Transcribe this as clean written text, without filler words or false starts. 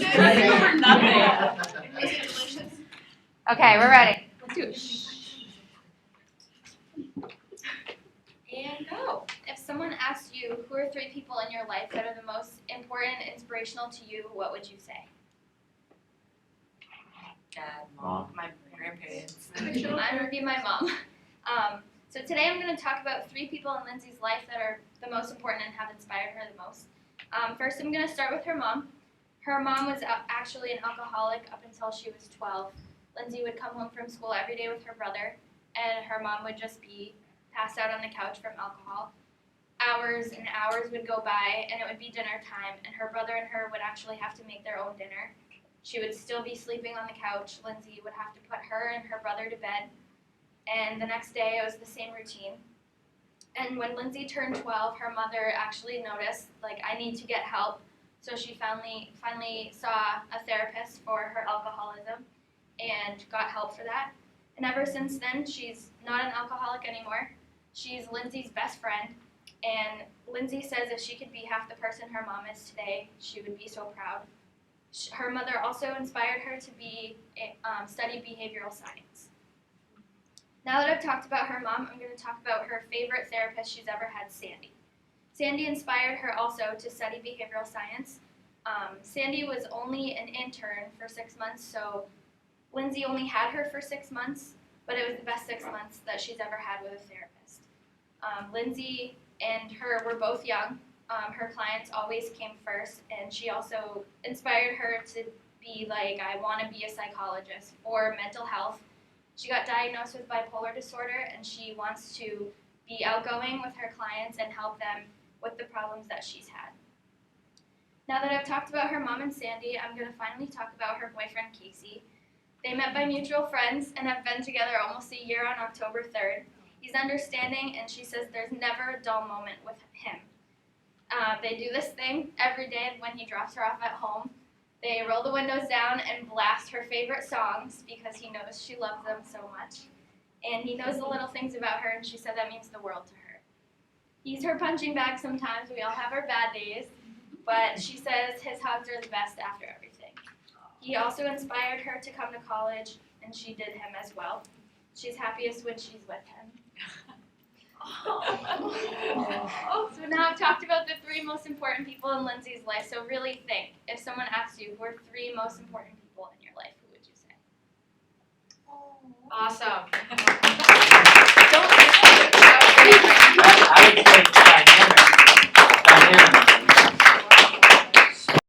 For nothing. Is it delicious? Okay, we're ready. And go. If someone asked you who are 3 people in your life that are the most important and inspirational to you, what would you say? Dad, mom, my grandparents. Mine would be my mom. So today I'm going to talk about 3 people in Lindsay's life that are the most important and have inspired her the most. First, I'm going to start with her mom. Her mom was actually an alcoholic up until she was 12. Lindsay would come home from school every day with her brother, and her mom would just be passed out on the couch from alcohol. Hours and hours would go by, and it would be dinner time, and her brother and her would actually have to make their own dinner. She would still be sleeping on the couch. Lindsay would have to put her and her brother to bed, and the next day it was the same routine. And when Lindsay turned 12, her mother actually noticed, I need to get help. So she finally saw a therapist for her alcoholism and got help for that. And ever since then, she's not an alcoholic anymore. She's Lindsay's best friend. And Lindsay says if she could be half the person her mom is today, she would be so proud. Her mother also inspired her to study behavioral science. Now that I've talked about her mom, I'm going to talk about her favorite therapist she's ever had, Sandy. Sandy inspired her also to study behavioral science. Sandy was only an intern for 6 months, so Lindsay only had her for 6 months, but it was the best 6 months that she's ever had with a therapist. Lindsay and her were both young. Her clients always came first, and she also inspired her to be I want to be a psychologist for mental health. She got diagnosed with bipolar disorder, and she wants to be outgoing with her clients and help them with the problems that she's had. Now that I've talked about her mom and Sandy, I'm going to finally talk about her boyfriend, Casey. They met by mutual friends and have been together almost a year on October 3rd. He's understanding, and she says there's never a dull moment with him. They do this thing every day when he drops her off at home. They roll the windows down and blast her favorite songs because he knows she loves them so much. And he knows the little things about her, and she said that means the world to her. He's her punching bag sometimes. We all have our bad days. But she says his hugs are the best after everything. He also inspired her to come to college, and she did him as well. She's happiest when she's with him. So now I've talked about the 3 most important people in Lindsay's life, so really think. If someone asked you who are 3 most important people in your life, who would you say? Awesome. Don't I would say